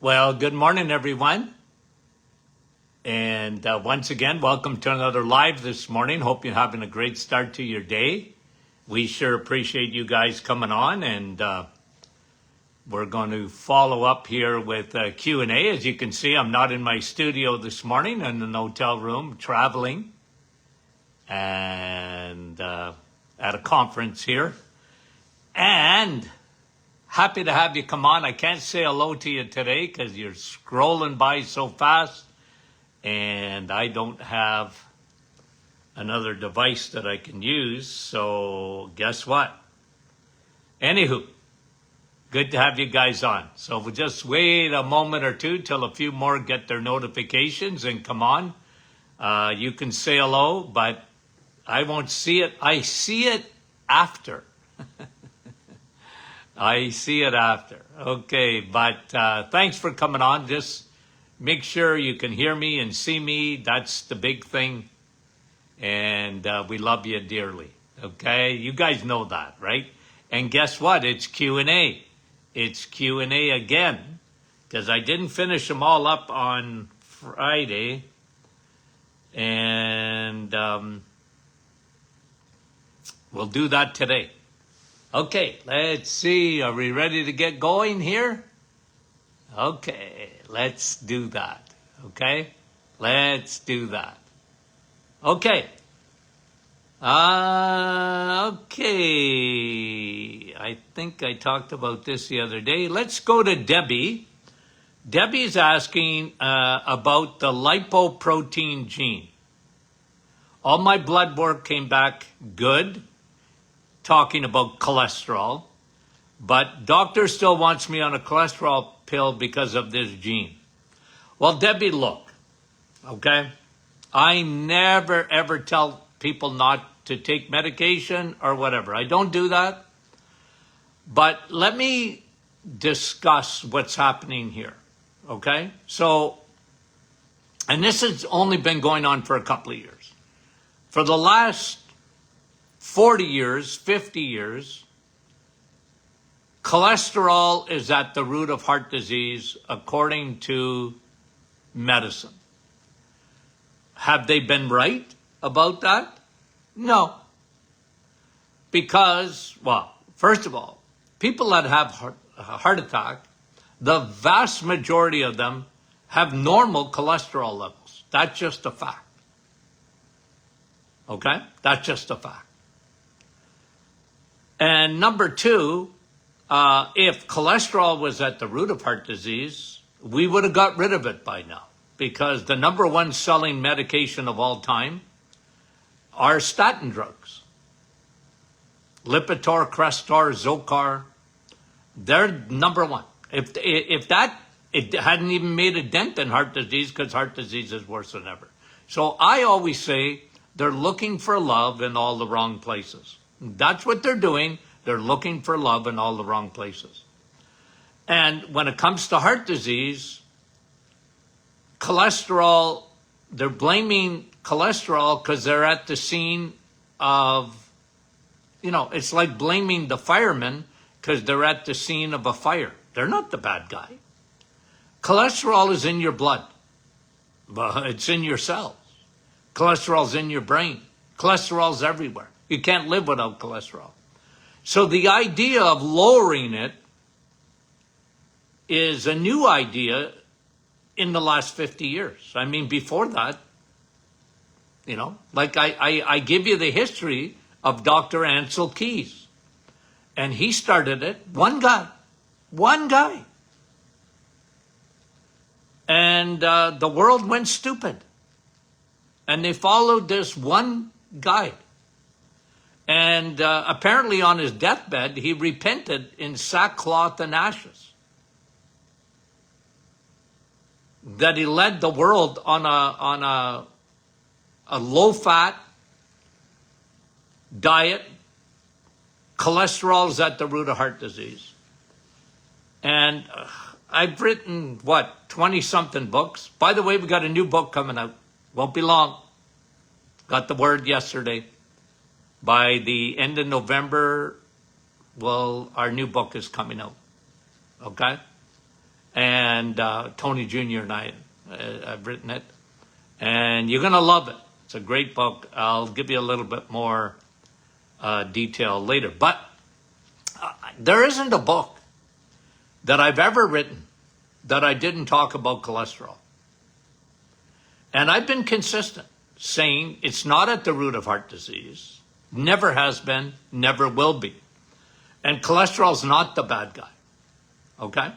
Well, good morning, everyone. And once again, welcome to another live this morning. Hope you're having a great start to your day. We sure appreciate you guys coming on, and we're going to follow up here with Q&A. As you can see, I'm not in my studio this morning. I'm in an hotel room, traveling, and at a conference here. And happy to have you come on. I can't say hello to you today because you're scrolling by so fast, and I don't have another device that I can use. So guess what? Anywho, good to have you guys on. So we'll just wait a moment or two till a few more get their notifications and come on. You can say hello, but I won't see it. I see it after. I see it after. Okay, but thanks for coming on. Just make sure you can hear me and see me. That's the big thing. And we love you dearly. Okay, you guys know that, right? And guess what? It's Q&A. It's Q&A again, because I didn't finish them all up on Friday. And we'll do that today. Okay, let's see. Are we ready to get going here? Okay, let's do that. Okay, let's do that. Okay. Okay. I think I talked about this the other day. Let's go to Debbie. Debbie's asking about the lipoprotein gene. All my blood work came back good, talking about cholesterol, but doctor still wants me on a cholesterol pill because of this gene. Well, Debbie, look, okay? I never, ever tell people not to take medication or whatever. I don't do that. But let me discuss what's happening here, okay? So, and this has only been going on for a couple of years. For the last 40 years, 50 years, cholesterol is at the root of heart disease according to medicine. Have they been right about that? No. Because, well, first of all, people that have a heart attack, the vast majority of them have normal cholesterol levels. That's just a fact. Okay? That's just a fact. And number two, if cholesterol was at the root of heart disease, we would have got rid of it by now, because the number one selling medication of all time are statin drugs. Lipitor, Crestor, Zocor, they're number one. If that, it hadn't even made a dent in heart disease, because heart disease is worse than ever. So I always say they're looking for love in all the wrong places. That's what they're doing. They're looking for love in all the wrong places. And when it comes to heart disease, cholesterol, they're blaming cholesterol because they're at the scene of, it's like blaming the firemen because they're at the scene of a fire. They're not the bad guy. Cholesterol is in your blood. It's in your cells. Cholesterol's in your brain. Cholesterol's everywhere. You can't live without cholesterol. So the idea of lowering it is a new idea in the last 50 years. I mean, before that, like I give you the history of Dr. Ansel Keys. And he started it, one guy. And the world went stupid. And they followed this one guy. And apparently on his deathbed, he repented in sackcloth and ashes. That he led the world on a low-fat diet. Cholesterol is at the root of heart disease. And I've written, 20-something books. By the way, we got a new book coming out. Won't be long. Got the word yesterday. By the end of November, our new book is coming out. Okay? And and Tony Jr. and I've written it, and you're going to love it. It's a great book. I'll give you a little bit more detail later. But there isn't a book that I've ever written that I didn't talk about cholesterol. And I've been consistent, saying it's not at the root of heart disease, never has been, never will be. And cholesterol's not the bad guy, okay?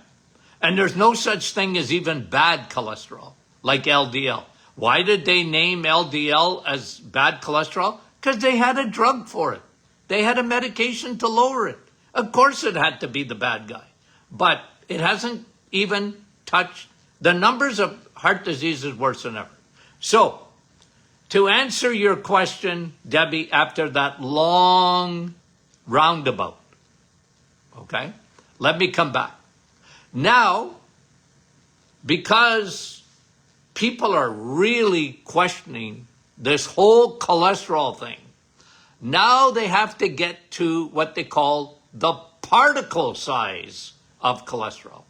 And there's no such thing as even bad cholesterol, like LDL. Why did they name LDL as bad cholesterol? Because they had a drug for it. They had a medication to lower it. Of course it had to be the bad guy. But it hasn't even touched. The numbers of heart disease is worse than ever. So, to answer your question, Debbie, after that long roundabout, okay, let me come back. Now, because people are really questioning this whole cholesterol thing, now they have to get to what they call the particle size of cholesterol,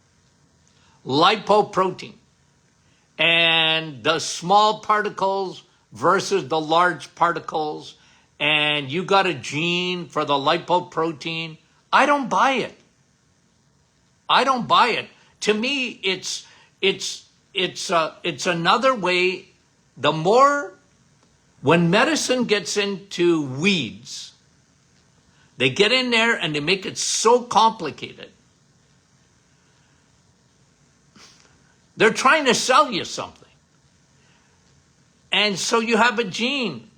lipoprotein, and the small particles versus the large particles, and you got a gene for the lipoprotein. I don't buy it. I don't buy it. To me, it's another way. The more, when medicine gets into weeds, they get in there and they make it so complicated. They're trying to sell you something. And so you have a gene.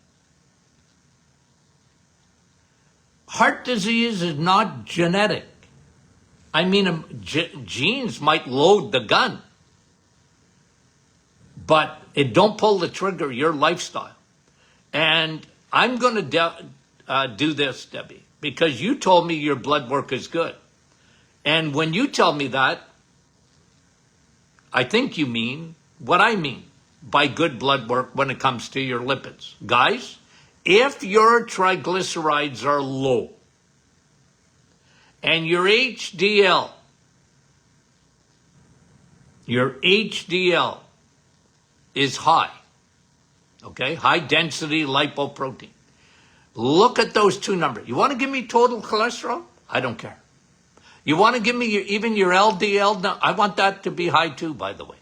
Heart disease is not genetic. I mean, genes might load the gun, but it don't pull the trigger, your lifestyle. And I'm going to do this, Debbie, because you told me your blood work is good. And when you tell me that, I think you mean what I mean by good blood work when it comes to your lipids. Guys, if your triglycerides are low and your HDL is high, okay, high density lipoprotein, look at those two numbers. You want to give me total cholesterol? I don't care. You want to give me even your LDL? No, I want that to be high too, by the way.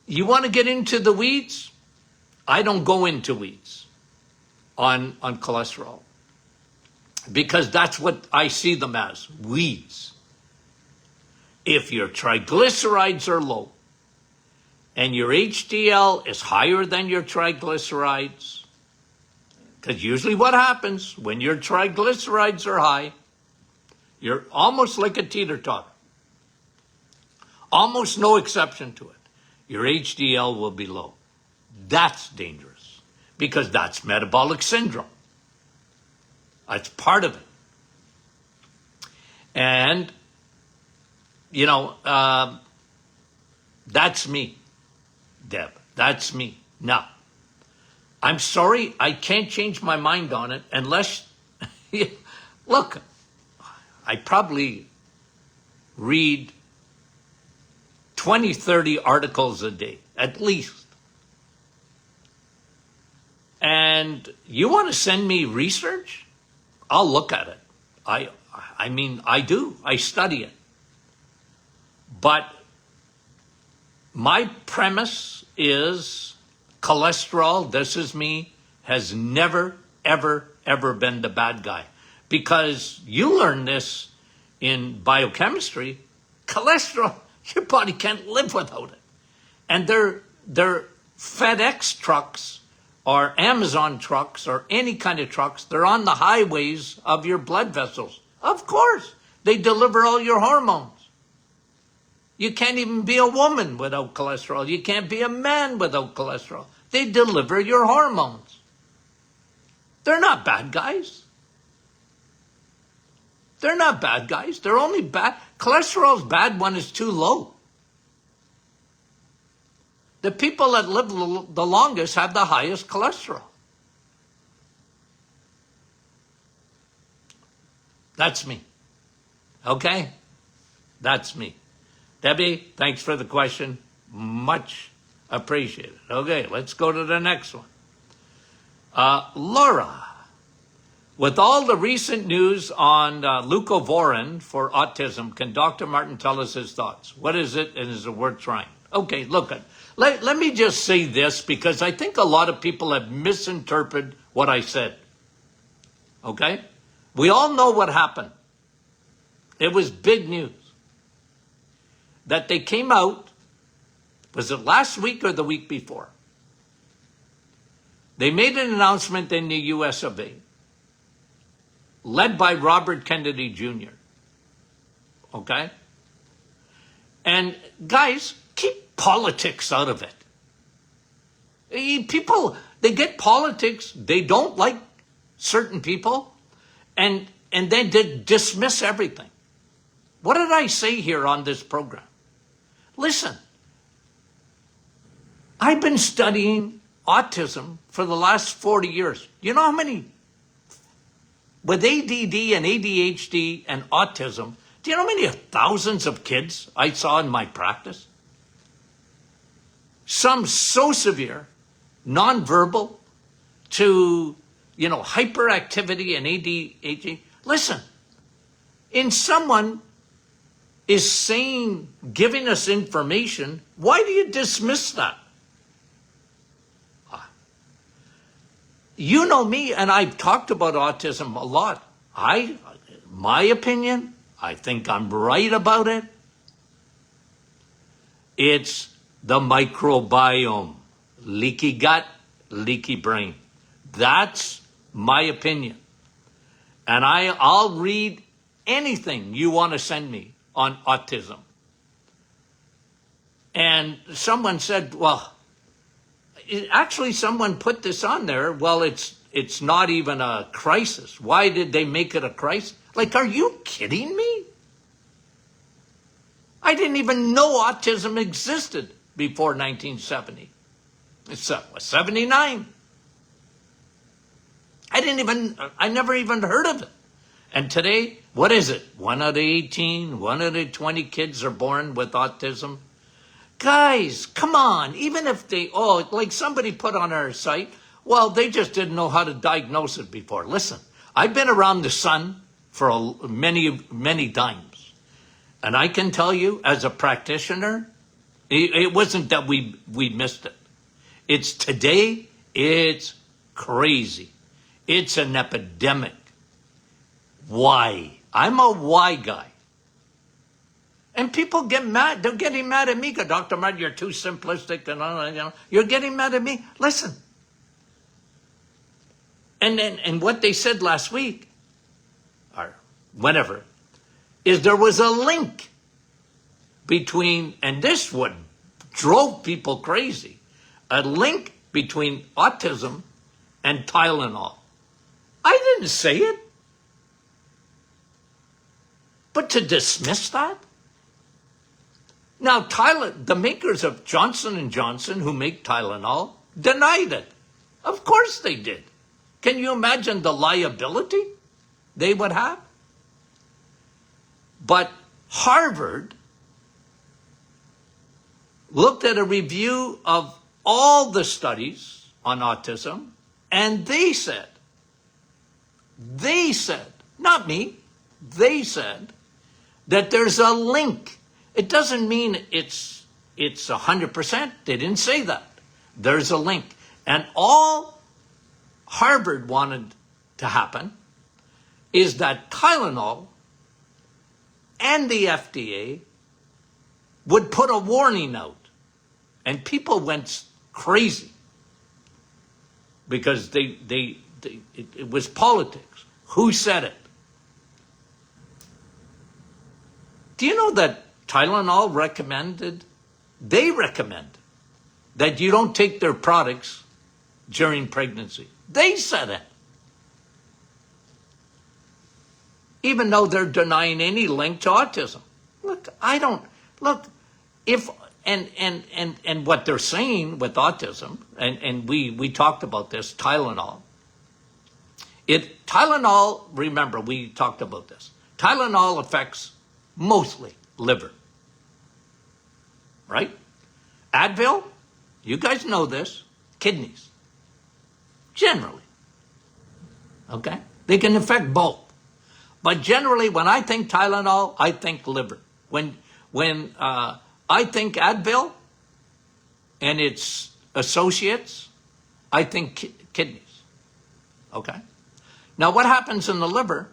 You want to get into the weeds? I don't go into weeds on cholesterol, because that's what I see them as, weeds. If your triglycerides are low and your HDL is higher than your triglycerides, because usually what happens when your triglycerides are high, you're almost like a teeter-totter. Almost no exception to it. Your HDL will be low. That's dangerous, because that's metabolic syndrome. That's part of it. And, you know, that's me, Deb. That's me. Now, I'm sorry, I can't change my mind on it unless, look, I probably read 20, 30 articles a day, at least. And you want to send me research? I'll look at it. I mean, I do. I study it. But my premise is cholesterol, this is me, has never, ever, ever been the bad guy. Because you learn this in biochemistry, cholesterol, your body can't live without it. And they're FedEx trucks or Amazon trucks or any kind of trucks. They're on the highways of your blood vessels. Of course, they deliver all your hormones. You can't even be a woman without cholesterol. You can't be a man without cholesterol. They deliver your hormones. They're not bad guys. They're not bad guys. They're only bad. Cholesterol's bad when it's too low. The people that live the longest have the highest cholesterol. That's me. Okay? That's me. Debbie, thanks for the question. Much appreciated. Okay, let's go to the next one. Laura, with all the recent news on leucovorin for autism, can Dr. Martin tell us his thoughts? What is it, and is it worth trying? Okay, look, let me just say this, because I think a lot of people have misinterpreted what I said. Okay? We all know what happened. It was big news. That they came out, was it last week or the week before? They made an announcement in the US of A, led by Robert Kennedy Jr. Okay? And guys, keep politics out of it. People, they get politics, they don't like certain people, and then they dismiss everything. What did I say here on this program? Listen, I've been studying autism for the last 40 years. You know how many? With ADD and ADHD and autism, do you know how many thousands of kids I saw in my practice? Some so severe, nonverbal, to, hyperactivity and ADHD. Listen, in someone is saying, giving us information, why do you dismiss that? You know me, and I've talked about autism a lot. My opinion, I think I'm right about it. It's the microbiome. Leaky gut, leaky brain. That's my opinion. And I'll read anything you want to send me on autism. And someone said, well, actually someone put this on there. Well, it's not even a crisis. Why did they make it a crisis? Like, are you kidding me? I didn't even know autism existed before 1970. It's 79. I never even heard of it. And today, what is it? 1 out of 18, 1 out of 20 kids are born with autism. Guys, come on. Even if like somebody put on our site, well, they just didn't know how to diagnose it before. Listen, I've been around the sun for many, many times. And I can tell you, as a practitioner, it wasn't that we missed it. It's today, it's crazy. It's an epidemic. Why? I'm a why guy. And people get mad. They're getting mad at me. Dr. Martin, you're too simplistic. And you're getting mad at me. Listen. And what they said last week, or whenever, is there was a link between, and this what drove people crazy, a link between autism and Tylenol. I didn't say it. But to dismiss that? Now, the makers of Johnson & Johnson, who make Tylenol, denied it. Of course they did. Can you imagine the liability they would have? But Harvard looked at a review of all the studies on autism, and they said, not me, they said that there's a link. It doesn't mean it's 100%. They didn't say that. There's a link. And all Harvard wanted to happen is that Tylenol and the FDA would put a warning out. And people went crazy because it was politics. Who said it? Do you know that Tylenol recommend that you don't take their products during pregnancy? They said it. Even though they're denying any link to autism. And what they're saying with autism, and we talked about this, Tylenol. Tylenol, remember, we talked about this. Tylenol affects mostly liver, right? Advil, you guys know this, kidneys, generally, okay? They can affect both. But generally, when I think Tylenol, I think liver. When I think Advil and its associates, I think kidneys, okay? Now, what happens in the liver?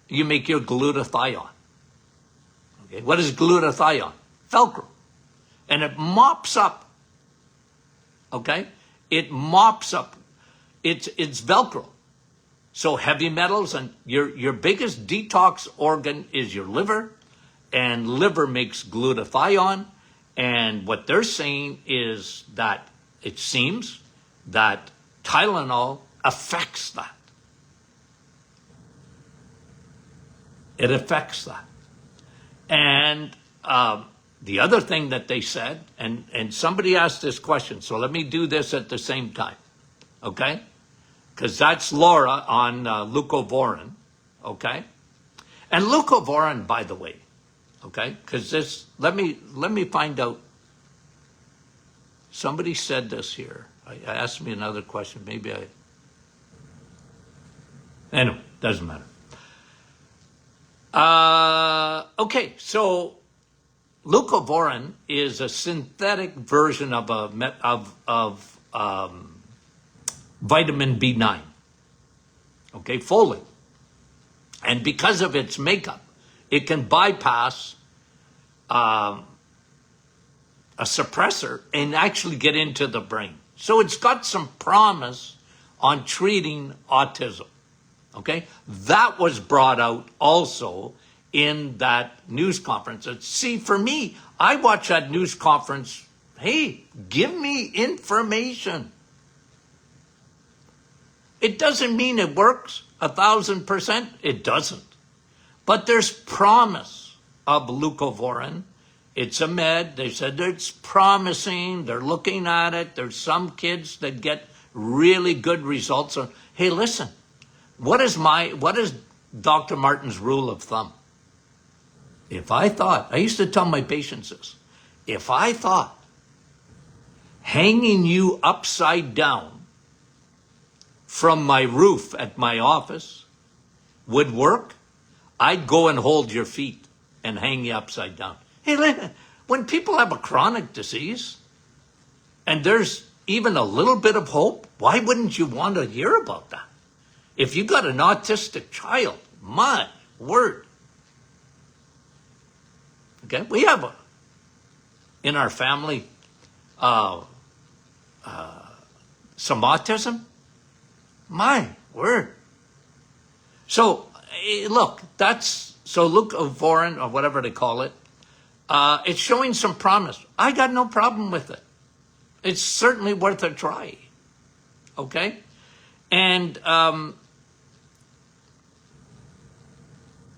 You make your glutathione. Okay, what is glutathione? Velcro. And it mops up, okay? It mops up. It's Velcro. So heavy metals, and your biggest detox organ is your liver, and liver makes glutathione. And what they're saying is that it seems that Tylenol affects that. It affects that. And the other thing that they said, and somebody asked this question, so let me do this at the same time, okay? Because that's Laura on leucovorin, okay? And leucovorin, by the way, okay? Because this, let me find out. Somebody said this here. I asked me another question. Maybe anyway, doesn't matter. Okay, so leucovorin is a synthetic version of vitamin B9, okay, folate. And because of its makeup, it can bypass a suppressor and actually get into the brain. So it's got some promise on treating autism. Okay, that was brought out also in that news conference. And see, for me, I watch that news conference. Hey, give me information. It doesn't mean it works 1,000%. It doesn't. But there's promise of leucovorin. It's a med. They said it's promising. They're looking at it. There's some kids that get really good results. So, hey, listen. What is Dr. Martin's rule of thumb? If I thought, I used to tell my patients this, if I thought hanging you upside down from my roof at my office would work, I'd go and hold your feet and hang you upside down. Hey, when people have a chronic disease and there's even a little bit of hope, why wouldn't you want to hear about that? If you got an autistic child, my word. Okay, we have in our family some autism. My word. So look, leucovorin or whatever they call it. It's showing some promise. I got no problem with it. It's certainly worth a try. Okay, and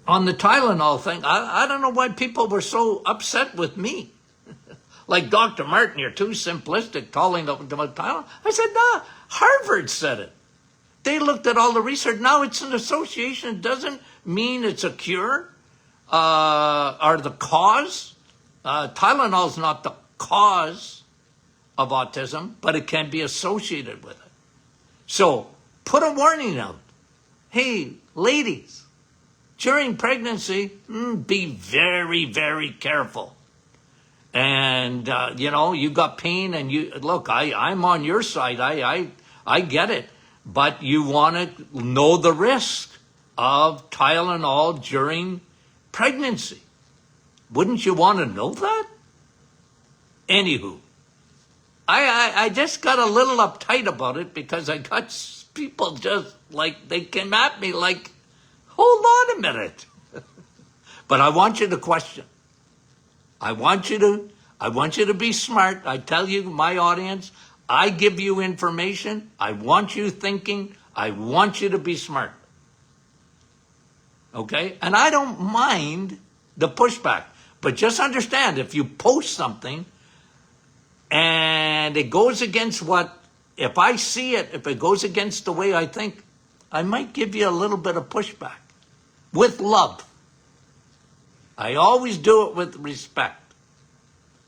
on the Tylenol thing, I don't know why people were so upset with me. Like, Dr. Martin, you're too simplistic calling them Tylenol. I said, no, Harvard said it. They looked at all the research. Now it's an association. It doesn't mean it's a cure or the cause. Tylenol is not the cause of autism, but it can be associated with it. So put a warning out. Hey, ladies, during pregnancy, be very, very careful. And, you got pain and look, I'm on your side. I get it. But you want to know the risk of Tylenol during pregnancy. Wouldn't you want to know that? Anywho, I just got a little uptight about it because I got people just like, they came at me like, hold on a minute. But I want you to question. I want you to be smart. I tell you, my audience, I give you information. I want you thinking. I want you to be smart. Okay? And I don't mind the pushback. But just understand, if you post something and it goes against if I see it, if it goes against the way I think, I might give you a little bit of pushback. With love. I always do it with respect.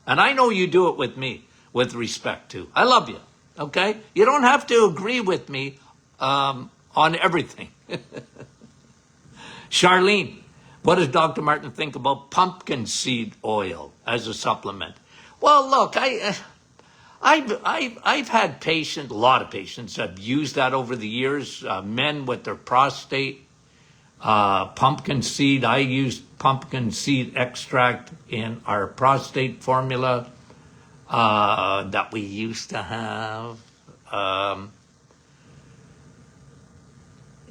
And I know you do it with me with respect too. I love you, okay? You don't have to agree with me on everything. Charlene, what does Dr. Martin think about pumpkin seed oil as a supplement? Well, look, I've had patients, a lot of patients, have used that over the years. Men with their prostate, pumpkin seed. I use pumpkin seed extract in our prostate formula that we used to have.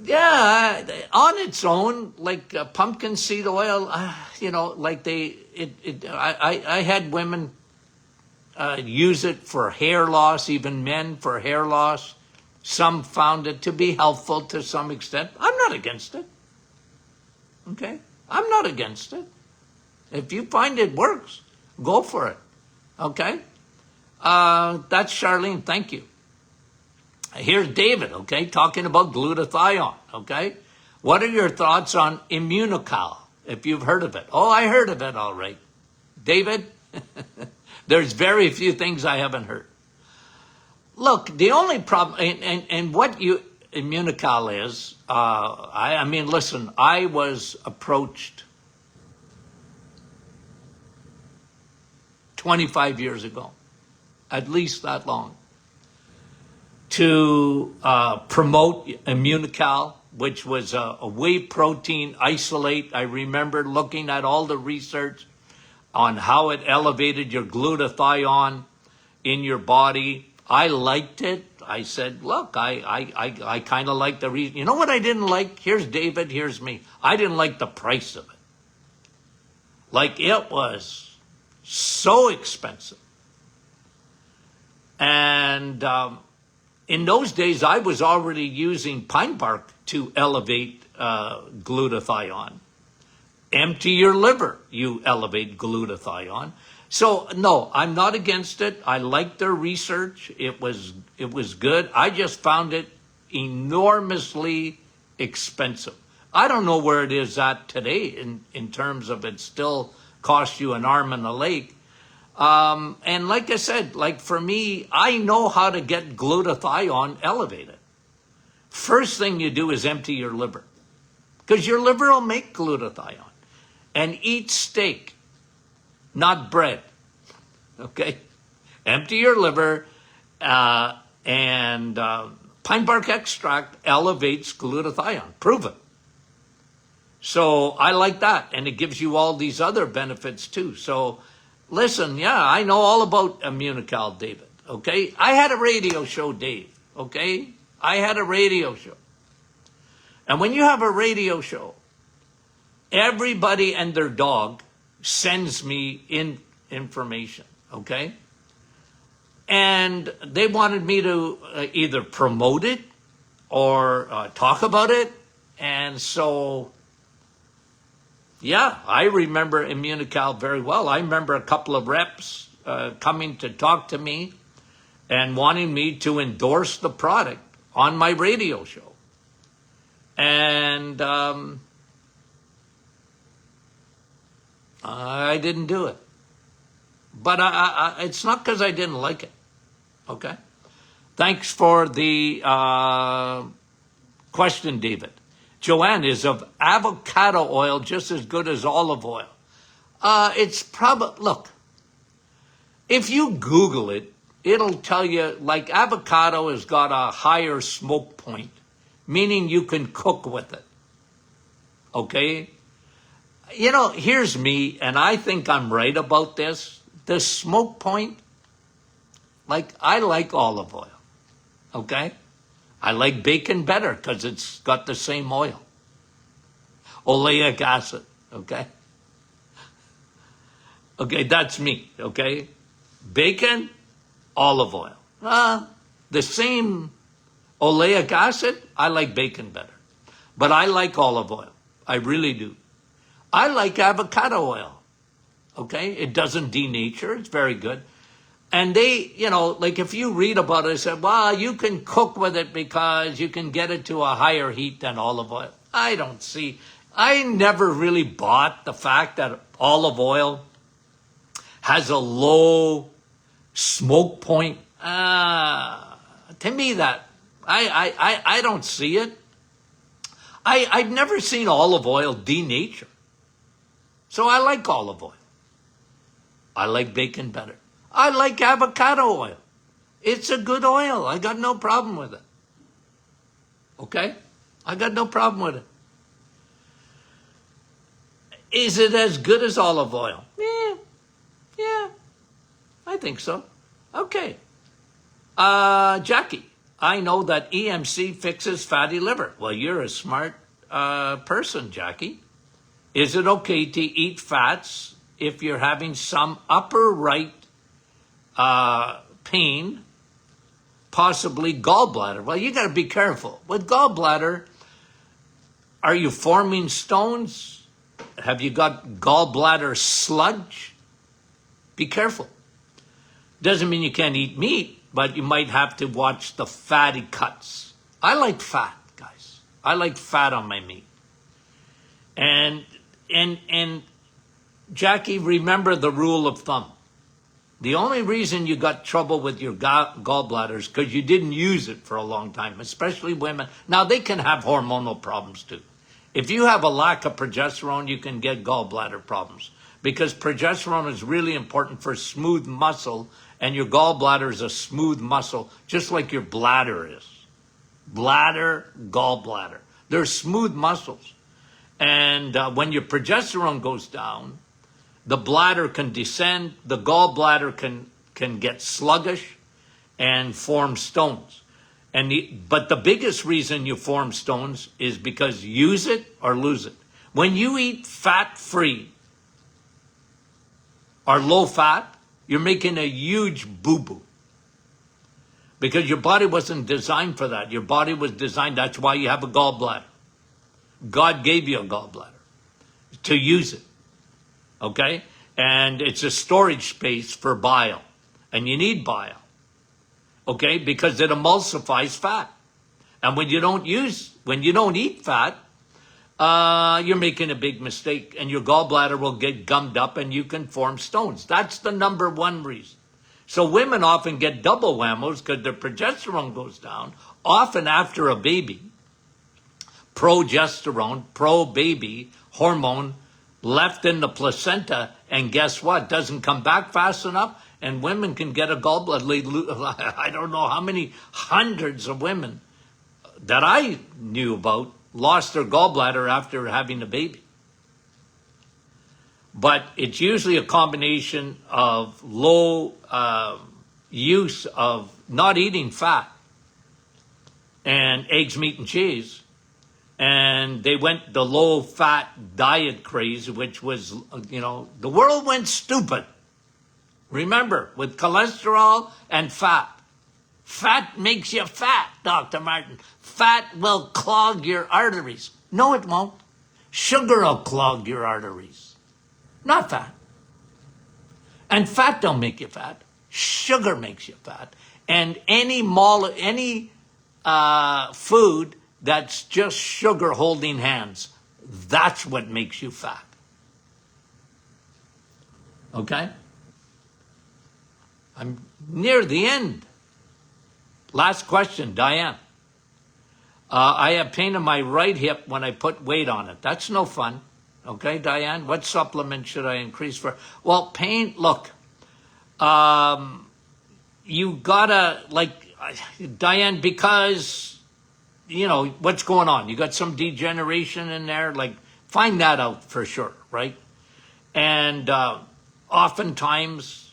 Yeah, on its own, like pumpkin seed oil, like I had women use it for hair loss, even men for hair loss. Some found it to be helpful to some extent. I'm not against it. Okay? I'm not against it. If you find it works, go for it. Okay? That's Charlene. Thank you. Here's David, okay, talking about glutathione, okay? What are your thoughts on Immunical, if you've heard of it? Oh, I heard of it, all right. David, there's very few things I haven't heard. Look, the only problem, and what Immunical is, I mean, listen, I was approached 25 years ago, at least that long, to promote Immunical, which was a whey protein isolate. I remember looking at all the research on how it elevated your glutathione in your body. I liked it. I said, look, I kind of like the reason. You know what I didn't like? Here's David, here's me. I didn't like the price of it. Like, it was so expensive. And in those days, I was already using pine bark to elevate glutathione. Empty your liver, you elevate glutathione. So, no, I'm not against it. I liked their research. It was good. I just found it enormously expensive. I don't know where it is at today in terms of it still costs you an arm and a leg. And like I said, like for me, I know how to get glutathione elevated. First thing you do is empty your liver, because your liver will make glutathione. And eat steak, not bread. Okay? Empty your liver, and pine bark extract elevates glutathione. Prove it. So I like that, and it gives you all these other benefits too. So listen, yeah, I know all about Immunical, David, okay? I had a radio show, Dave, okay? I had a radio show. And when you have a radio show, everybody and their dog sends me information, okay? And they wanted me to either promote it or talk about it. And so, yeah, I remember Immunical very well. I remember a couple of reps coming to talk to me and wanting me to endorse the product on my radio show. And I didn't do it. But it's not because I didn't like it. Okay? Thanks for the question, David. Joanne, is of avocado oil just as good as olive oil? It's probably, look, if you Google it, it'll tell you, like, avocado has got a higher smoke point, meaning you can cook with it. Okay? You know, here's me, and I think I'm right about this. The smoke point, like, I like olive oil. Okay? I like bacon better because it's got the same oil. Oleic acid, okay? Okay, that's me, okay? Bacon, olive oil. The same oleic acid, I like bacon better. But I like olive oil. I really do. I like avocado oil, okay? It doesn't denature. It's very good. And they, you know, like if you read about it, they said, well, you can cook with it because you can get it to a higher heat than olive oil. I don't see. I never really bought the fact that olive oil has a low smoke point. To me, that I don't see it. I've never seen olive oil denature. So I like olive oil. I like bacon better. I like avocado oil. It's a good oil. I got no problem with it. Okay? I got no problem with it. Is it as good as olive oil? Yeah, I think so. Okay. Jackie, I know that EMC fixes fatty liver. Well, you're a smart person, Jackie. Is it okay to eat fats if you're having some upper right pain, possibly gallbladder? Well, you got to be careful. With gallbladder, are you forming stones? Have you got gallbladder sludge? Be careful. Doesn't mean you can't eat meat, but you might have to watch the fatty cuts. I like fat, guys. I like fat on my meat. And Jackie, remember the rule of thumb. The only reason you got trouble with your gallbladder is because you didn't use it for a long time, especially women. Now, they can have hormonal problems too. If you have a lack of progesterone, you can get gallbladder problems because progesterone is really important for smooth muscle, and your gallbladder is a smooth muscle, just like your bladder is. Bladder, gallbladder. They're smooth muscles. And when your progesterone goes down, the bladder can descend, the gallbladder can get sluggish and form stones. But the biggest reason you form stones is because use it or lose it. When you eat fat-free or low fat, you're making a huge boo-boo. Because your body wasn't designed for that. Your body was designed, that's why you have a gallbladder. God gave you a gallbladder to use it. Okay? And it's a storage space for bile. And you need bile. Okay? Because it emulsifies fat. And when you don't eat fat, you're making a big mistake. And your gallbladder will get gummed up and you can form stones. That's the number one reason. So women often get double whammos because their progesterone goes down, often after a baby. Progesterone, pro-baby hormone left in the placenta, and guess what? Doesn't come back fast enough, and women can get a gallbladder. I don't know how many hundreds of women that I knew about lost their gallbladder after having a baby. But it's usually a combination of low use of not eating fat and eggs, meat, and cheese. And they went the low-fat diet craze, which was, the world went stupid. Remember, with cholesterol and fat. Fat makes you fat, Dr. Martin. Fat will clog your arteries. No, it won't. Sugar will clog your arteries. Not fat. And fat don't make you fat. Sugar makes you fat. And any food that's just sugar holding hands, that's what makes you fat. Okay? I'm near the end. Last question, Diane. I have pain in my right hip when I put weight on it. That's no fun. Okay, Diane? What supplement should I increase for? Well, pain, look, you gotta, Diane, because what's going on? You got some degeneration in there? Find that out for sure, right? And oftentimes,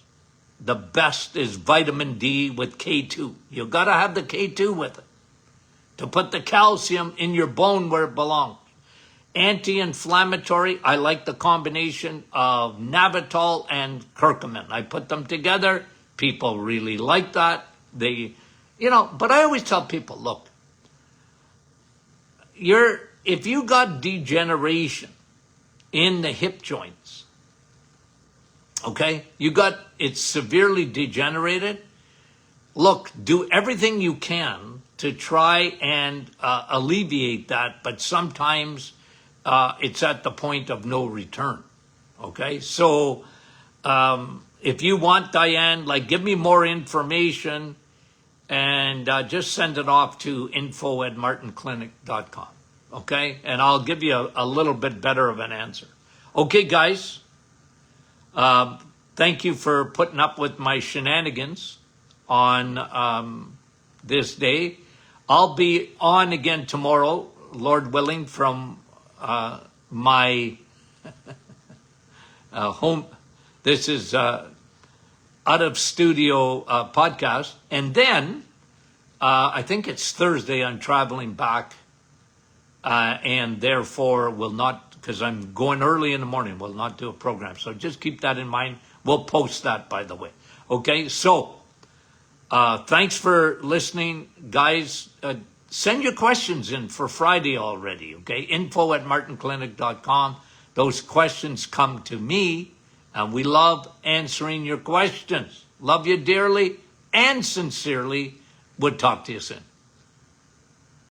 the best is vitamin D with K2. You got to have the K2 with it to put the calcium in your bone where it belongs. Anti-inflammatory, I like the combination of Navitol and curcumin. I put them together. People really like that. But I always tell people, look, if you got degeneration in the hip joints, okay, it's severely degenerated, look, do everything you can to try and alleviate that, but sometimes it's at the point of no return. Okay, so if you want, Diane, like, give me more information and just send it off to info@martinclinic.com. Okay, and I'll give you a little bit better of an answer. Okay, guys, thank you for putting up with my shenanigans on this day. I'll be on again tomorrow, Lord willing, from my home. This is out of studio podcast. And then I think it's Thursday, I'm traveling back and therefore will not, because I'm going early in the morning, will not do a program. So just keep that in mind. We'll post that, by the way. Okay, so thanks for listening, guys. Send your questions in for Friday already, okay? info@martinclinic.com. Those questions come to me, and we love answering your questions. Love you dearly and sincerely. We'll talk to you soon.